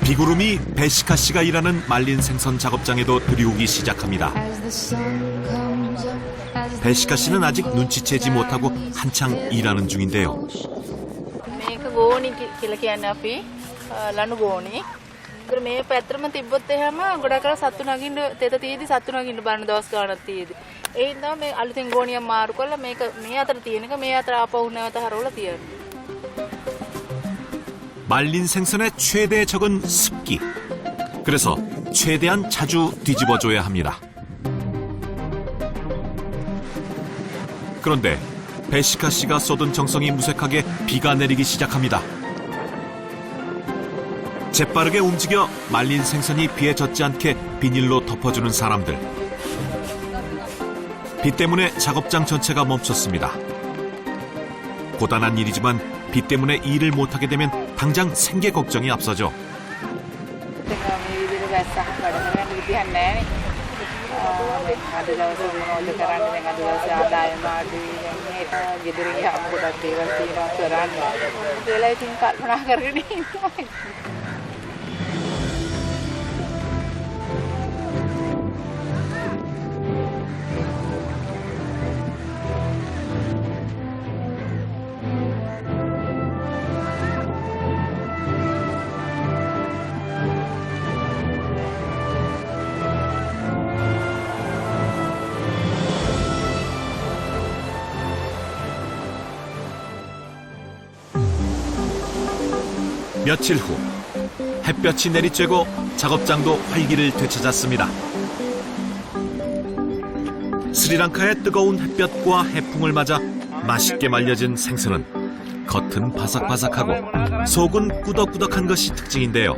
비구름이 베시카 씨가 일하는 말린 생선 작업장에도 들이오기 시작합니다. 베시카 씨는 아직 눈치채지 못하고 한창 일하는 중인데요. මේක ගෝණි කියලා කියන්නේ අපි ලණු ගෝණි. ඒතර මේ පැත්තටම තිබ්බොත් එහෙම ගොඩක් කල සත්තු නගින්න තෙත තියෙදි සත්තු නගින්න බලන දවස් ගානක් තියෙදි. ඒ හින්දා මේ අලුතෙන් ගෝණියක් මාරු කරලා මේක මේ අතර තියෙන එක මේ අතර ආපහු නැවත හරවලා තියෙනවා. 말린 생선의 최대 적은 습기. 그래서 최대한 자주 뒤집어줘야 합니다. 그런데 베시카 씨가 쏟은 정성이 무색하게 비가 내리기 시작합니다. 재빠르게 움직여 말린 생선이 비에 젖지 않게 비닐로 덮어주는 사람들. 비 때문에 작업장 전체가 멈췄습니다. 고단한 일이지만 비 때문에 일을 못하게 되면 당장 생계 걱정이 앞서죠. අද දවසේ මොනවද කරන්නේ දැන් අද දවසේ ආදායම අඩුයි දැන් මේක ගෙදර ගියාම ගොඩක් දේවල් තියෙනවා කරන්න කියලා ඉතින් කල්පනා කරගෙන ඉන්නවා. 며칠 후 햇볕이 내리쬐고 작업장도 활기를 되찾았습니다. 스리랑카의 뜨거운 햇볕과 해풍을 맞아 맛있게 말려진 생선은 겉은 바삭바삭하고 속은 꾸덕꾸덕한 것이 특징인데요.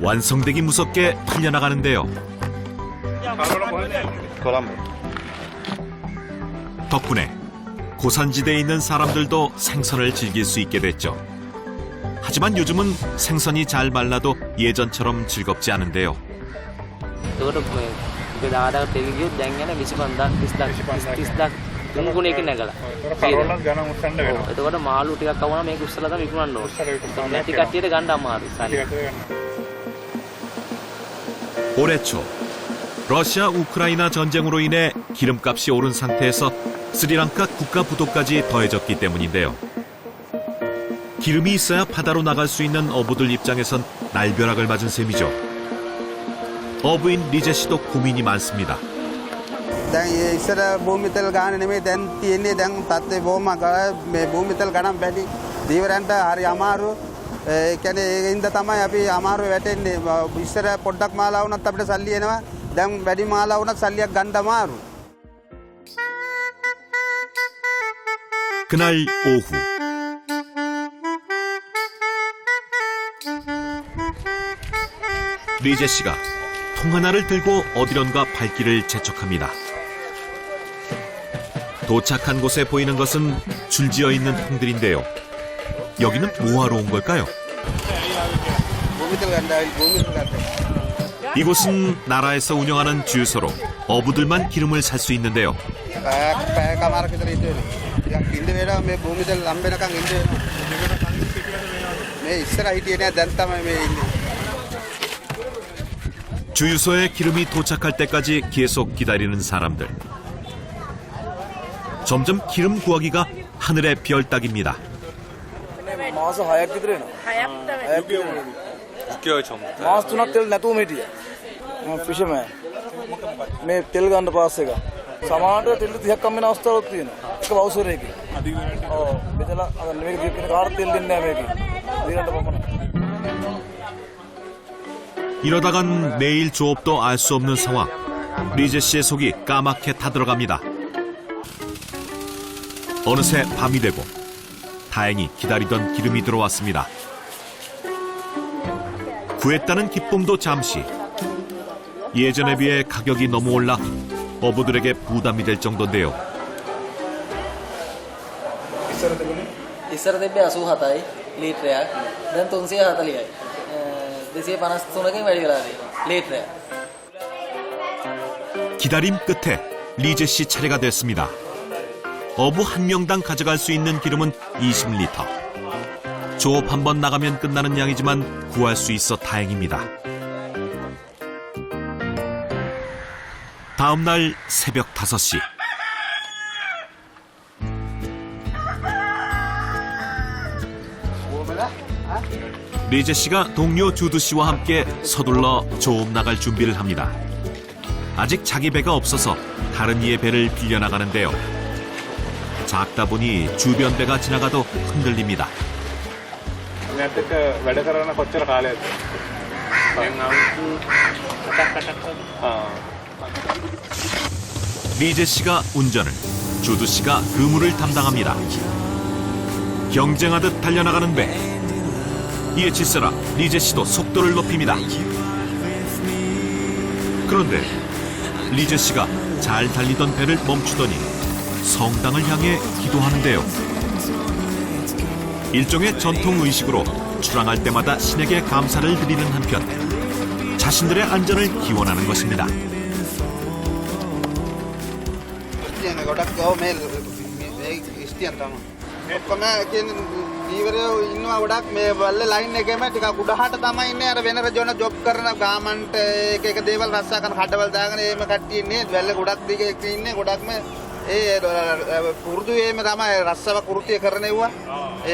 완성되기 무섭게 풀려나가는데요. 덕분에 고산지대에 있는 사람들도 생선을 즐길 수 있게 됐죠. 하지만 요즘은 생선이 잘 말라도 예전처럼 즐겁지 않은데요. තුන්ගුණයක නැගලා. එතකොට මාළු ටිකක් කවුනා මේක උස්සලා තමයි විකුණන්න ඕනේ. නැති කට්ටියට ගන්න අමාරුයි. 올해 초 러시아 우크라이나 전쟁으로 인해 기름값이 오른 상태에서 스리랑카 국가 부도까지 더해졌기 때문인데요. 기름이 있어야 바다로 나갈 수 있는 어부들 입장에선 날벼락을 맞은 셈이죠. 어부인 리제 씨도 고민이 많습니다. දැන් ඉස්සර භූමිතල් ගාන නෙමෙයි දැන් තියෙන්නේ දැන් තත්ත්වය බොහොම මේ භූමිතල් ගණන් වැඩි දීවරන්ට හරි අමාරු ඒ කියන්නේ ඒකින්ද තමයි අපි අමාරු වැටෙන්නේ ඉස්සර පොඩ්ඩක් මාලා වුණත් අපිට සල්ලි එනවා දැන් වැඩි මාලා වුණත් සල්ලියක් ගන්න අමාරු. 그날 오후 리제 씨가 통 하나를 들고 어디론가 발길을 재촉합니다. 도착한 곳에 보이는 것은 줄지어 있는 통들인데요. 여기는 뭐하러 온 걸까요? 이곳은 나라에서 운영하는 주유소로 어부들만 기름을 살 수 있는데요. 주유소에 기름이 도착할 때까지 계속 기다리는 사람들. 점점 기름 구하기가 하늘의 별 따기입니다. මාස 6ක් විතර වෙනවා. 6개월 전부터. මාස 3ක් තෙල් නැතුවම හිටියා. මම ෆිෂර්මෑන්. මේ තෙල් ගන්න පාස් එක. සමහරට තෙල් 30ක් කම් වෙන අවස්ථාවක් තියෙනවා. එක වවුසරයකින්. ඔව්. බෙදලා අර මේක දීපින කාට තෙල් දෙන්නේ නැහැ මේකේ. දීරන්න පමණයි. 이러다간 내일 조업도 알 수 없는 상황. 리제 씨의 속이 까맣게 타들어갑니다. 어느새 밤이 되고 다행히 기다리던 기름이 들어왔습니다. 구했다는 기쁨도 잠시. 예전에 비해 가격이 너무 올라 어부들에게 부담이 될 정도인데요. ඉස්සර තිබ්බේ 87යි ලීටරයක්. දැන් 340යි. 253කින් වැඩි වෙලා තියෙනවා. ලීටරය. 기다림 끝에 리제 씨 차례가 됐습니다. 어부 한 명당 가져갈 수 있는 기름은 20리터. 조업 한 번 나가면 끝나는 양이지만 구할 수 있어 다행입니다. 다음 날 새벽 5시. 리제 씨가 동료 주두 씨와 함께 서둘러 조업 나갈 준비를 합니다. 아직 자기 배가 없어서 다른 이의 배를 빌려 나가는데요. 작다 보니 주변 배가 지나가도 흔들립니다. නැත්තක වැඩ කරන කොච්චර කාලයක්ද? දැන් 리제 씨가 운전을, 주두 씨가 그물을 담당합니다. 경쟁하듯 달려나가는 배. 이에 질세라 리제 씨도 속도를 높입니다. 그런데 리제 씨가 잘 달리던 배를 멈추더니 성당을 향해 기도하는데요. 일종의 전통 의식으로 출항할 때마다 신에게 감사를 드리는 한편 자신들의 안전을 기원하는 것입니다. ගොඩක් ගව මේ ස්ටියන් තමයි. ඔක්කොම කියන්නේ දීවරයෝ ඉන්නවා ගොඩක් මේ වල්ල ලයින් එකේම ටිකක් උඩහට තමයි ඉන්නේ අර වෙන රජෝන ජොබ් කරන ගාමන්ට් එක එක දේවල් රස්සා කරන කඩවල් දාගෙන එහෙම කට්ටිය ඉන්නේ වැල්ල ගොඩක් දිගේ ඉන්නේ ගොඩක්ම ඒ පුරුදු එහෙම තමයි රස්සාව කෘත්‍ය කරනෙව්වා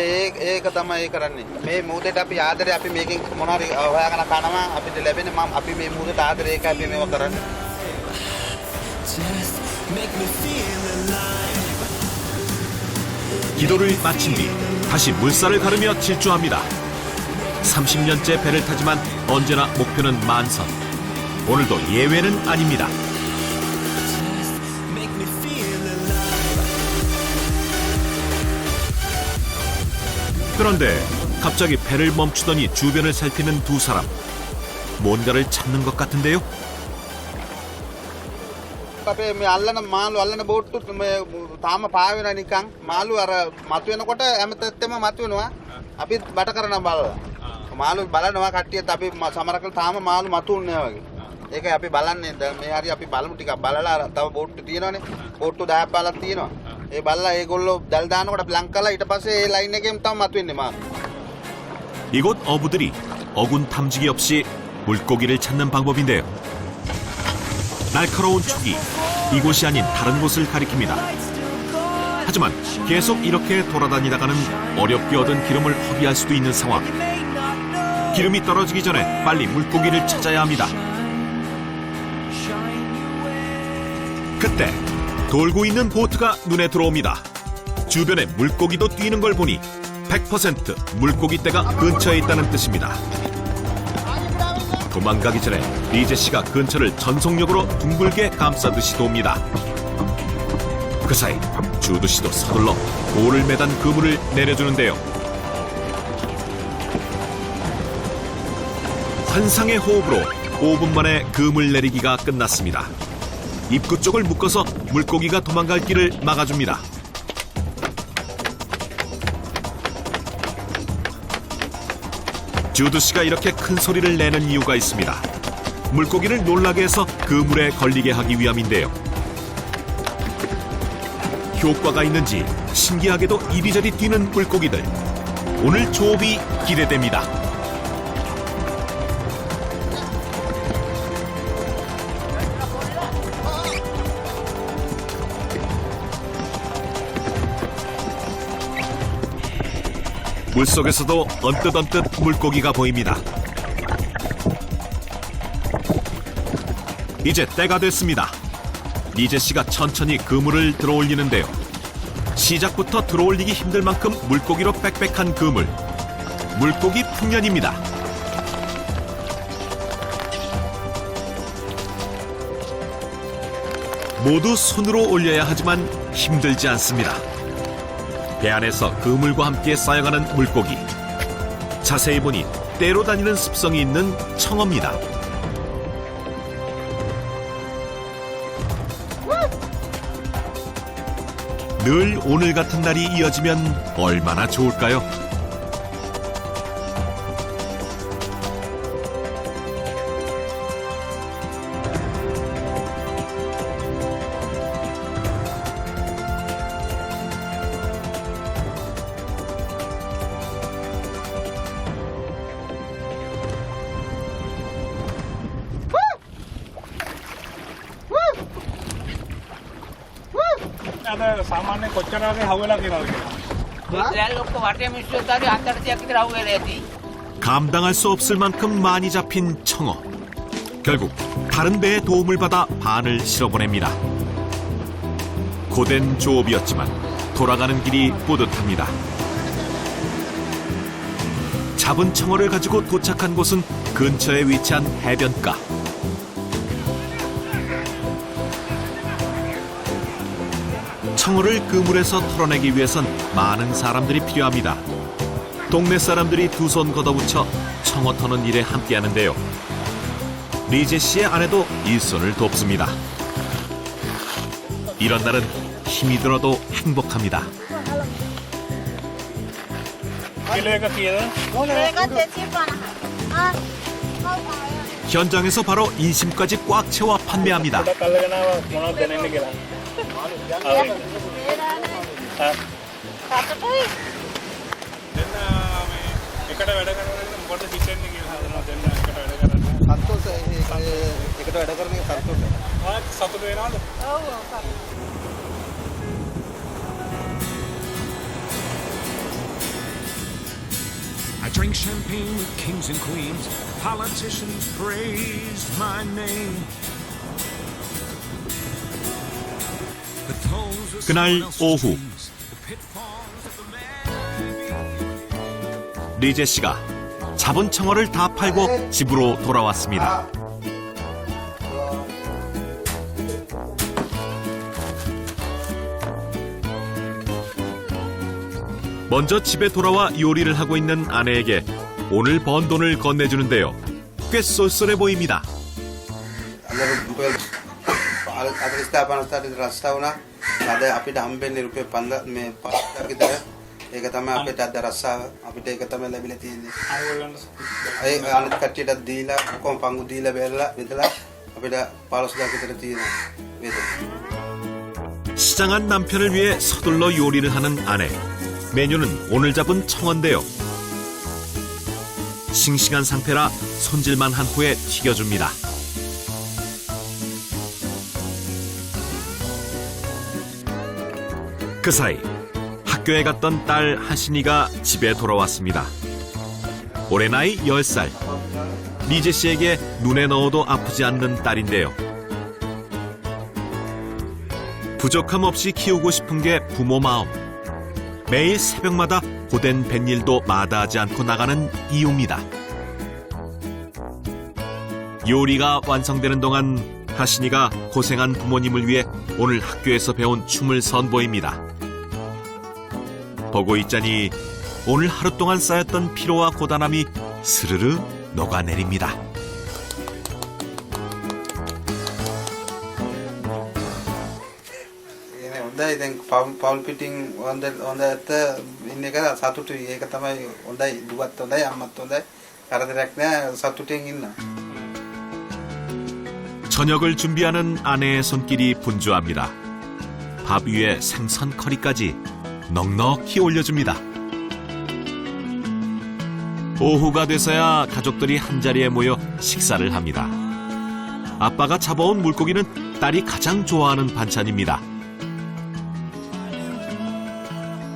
ඒක තමයි කරන්නේ මේ මූදේට අපි ආදරේ අපි මේකෙන් මොනවාරි හොයාගෙන කනවා අපිට ලැබෙන මම අපි මේ මූදේට ආදරේ ඒකයි අපි මේව කරන්නේ. 기도를 마친 뒤 다시 물살을 가르며 질주합니다. 30년째 배를 타지만 언제나 목표는 만선. 오늘도 예외는 아닙니다. 그런데 갑자기 배를 멈추더니 주변을 살피는 두 사람. 뭔가를 찾는 것 같은데요? අපේ මේ අල්ලන මාළු අල්ලන බෝට්ටු මේ තාම පාවෙනා නිකන් මාළු අර මතුවෙනකොට හැමතෙත්තෙම මතුවෙනවා අපි බට කරන බලලා මාළු බලනවා කට්ටියත් අපි සමරකල තාම මාළු මතුන්නේ වගේ ඒකයි අපි බලන්නේ දැන් මේ හරි අපි බලමු ටිකක් බලලා තව බෝට්ටු තියෙනවනේ බෝට්ටු 10ක් 15ක් තියෙනවා ඒ බලලා ඒගොල්ලෝ දැල් දානකොට අපි ලං කරලා ඊට පස්සේ ඒ ලයින් එකෙන් තමයි මතුවෙන්නේ මාළු. 이곳 어부들이 어군 탐지기 없이 물고기를 찾는 방법인데요. 날카로운 촉이 이곳이 아닌 다른 곳을 가리킵니다. 하지만 계속 이렇게 돌아다니다가는 어렵게 얻은 기름을 허비할 수도 있는 상황. 기름이 떨어지기 전에 빨리 물고기를 찾아야 합니다. 그때 돌고 있는 보트가 눈에 들어옵니다. 주변에 물고기도 뛰는 걸 보니 100% 물고기 떼가 근처에 있다는 뜻입니다. 도망가기 전에 리제 씨가 근처를 전속력으로 둥글게 감싸듯이 돕니다. 그 사이 주두 씨도 서둘러 돌을 매단 그물을 내려주는데요. 환상의 호흡으로 5분 만에 그물 내리기가 끝났습니다. 입구 쪽을 묶어서 물고기가 도망갈 길을 막아줍니다. 주두 씨가 이렇게 큰 소리를 내는 이유가 있습니다. 물고기를 놀라게 해서 그물에 걸리게 하기 위함인데요. 효과가 있는지 신기하게도 이리저리 뛰는 물고기들. 오늘 조업이 기대됩니다. 물속에서도 언뜻언뜻 물고기가 보입니다. 이제 때가 됐습니다. 리제 씨가 천천히 그물을 들어올리는데요. 시작부터 들어올리기 힘들 만큼 물고기로 빽빽한 그물. 물고기 풍년입니다. 모두 손으로 올려야 하지만 힘들지 않습니다. 배 안에서 그물과 함께 쌓여가는 물고기. 자세히 보니 떼로 다니는 습성이 있는 청어입니다. 늘 오늘 같은 날이 이어지면 얼마나 좋을까요? දන්නවද සාමාන්‍ය කොච්චර වගේ හවුලා කියනවද කියලා? රැල් ඔක්කො වටේ මිනිස්සුත් ආවේ අන්තරතියක් විතර අහුවෙලා ඇති. 감당할 수 없을 만큼 많이 잡힌 청어. 결국 다른 배의 도움을 받아 반을 실어보냅니다. 고된 조업이었지만 돌아가는 길이 뿌듯합니다. 잡은 청어를 가지고 도착한 곳은 근처에 위치한 해변가. 청어를 그물에서 털어내기 위해선 많은 사람들이 필요합니다. 동네 사람들이 두 손 걷어붙여 청어 터는 일에 함께하는데요. 리제 씨의 아내도 일손을 돕습니다. 이런 날은 힘이 들어도 행복합니다. කිලෝ එක කීයද? 현장에서 바로 인심까지 꽉 채워 판매합니다. පොඩක් අල්ලගෙන ආවා මොනවද දැනෙන්නේ කියලා. දෙන්න මේ එකට වැඩ කරනකොට මොකටද හිතෙන්නේ කියලා හදනවා දෙන්න එකට වැඩ කරන්නේ. සන්තෝෂයි ඒකට වැඩ කරන එක සන්තෝෂයි. ආ සතුට වෙනවද? I drink champagne with kings and queens. Politicians praised my name. The tones of 그날 someone else's 오후. dreams, the pitfalls of the man. 리제 씨가 잡은 청어를 다 팔고 집으로 돌아왔습니다. 먼저 집에 돌아와 요리를 하고 있는 아내에게 오늘 번 돈을 건네주는데요. 꽤 쏠쏠해 보입니다. අද රස්සා වුණා. අද අපිට හම්බෙන්නේ රුපියල් 5ක් විතර. ඒක තමයි අපිට අද රස්සාව. අපිට ඒක තමයි ලැබිලා තියෙන්නේ. ඒ අනිත් කට්ටියටත් දීලා කොහොම පංගු දීලා බැලලා විතලා අපිට 15000ක් විතර තියෙනවා. වේද. 시장한 남편을 위해 서둘러 요리를 하는 아내. 메뉴는 오늘 잡은 청어인데요. 싱싱한 상태라 손질만 한 후에 튀겨줍니다. 그 사이 학교에 갔던 딸 하신이가 집에 돌아왔습니다. 올해 나이 10살. 리제 씨에게 눈에 넣어도 아프지 않는 딸인데요. 부족함 없이 키우고 싶은 게 부모 마음. 매일 새벽마다 고된 뱃일도 마다하지 않고 나가는 이유입니다. 요리가 완성되는 동안 하신이가 고생한 부모님을 위해 오늘 학교에서 배운 춤을 선보입니다. 보고 있자니 오늘 하루 동안 쌓였던 피로와 고단함이 스르르 녹아내립니다. හොඳයි දැන් පවුල් පිටින් හොඳට ඉන්න එක සතුටුයි. ඒක තමයි හොඳයි. දුවත් හොඳයි අම්මත් හොඳයි. කරදරයක් නෑ සතුටින් ඉන්න. 저녁을 준비하는 아내의 손길이 분주합니다. 밥 위에 생선 커리까지 넉넉히 올려줍니다. 오후가 돼서야 가족들이 한자리에 모여 식사를 합니다. 아빠가 잡아온 물고기는 딸이 가장 좋아하는 반찬입니다.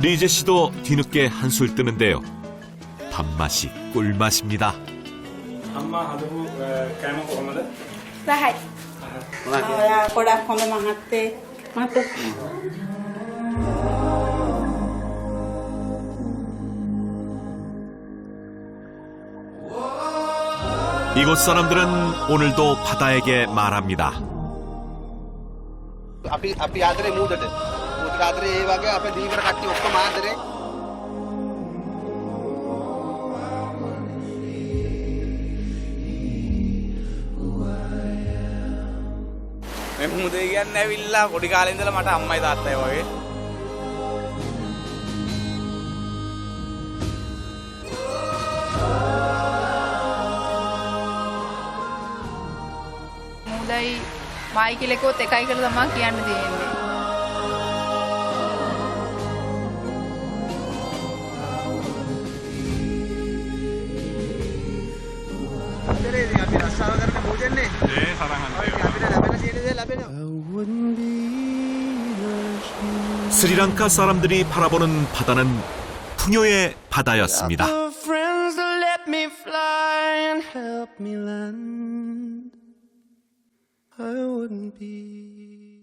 리제 씨도 뒤늦게 한술 뜨는데요. 밥맛이 꿀맛입니다. අම්මා හදපු කෑම කොහමද? රහයි. ඔයා ගොඩක් හොඳ මහත්තයෙක්. මට 이곳 사람들은 오늘도 바다에게 말합니다. අපි ආදරේ මූදට. මූදට ආදරේ ඒ වගේ අපේ දීවර කට්ටිය ඔක්කොම ආදරේ. මේ මුදේ කියන්නේ ඇවිල්ලා පොඩි කාලේ ඉඳලා මට අම්මයි තාත්තයි වගේ. මුදයි මයි කියලා එකොත් එකයි කියලා තමයි කියන්න තියෙන්නේ. අපි රස්සාව කරන භෝජනේ. ඒ සරහන්. අපිට ලැබෙන සියලු දේ ලැබෙනවා. I wouldn't be the 스리랑카 사람들이 바라보는 바다는 풍요의 바다였습니다. Friends that let me fly and help me land. I wouldn't be.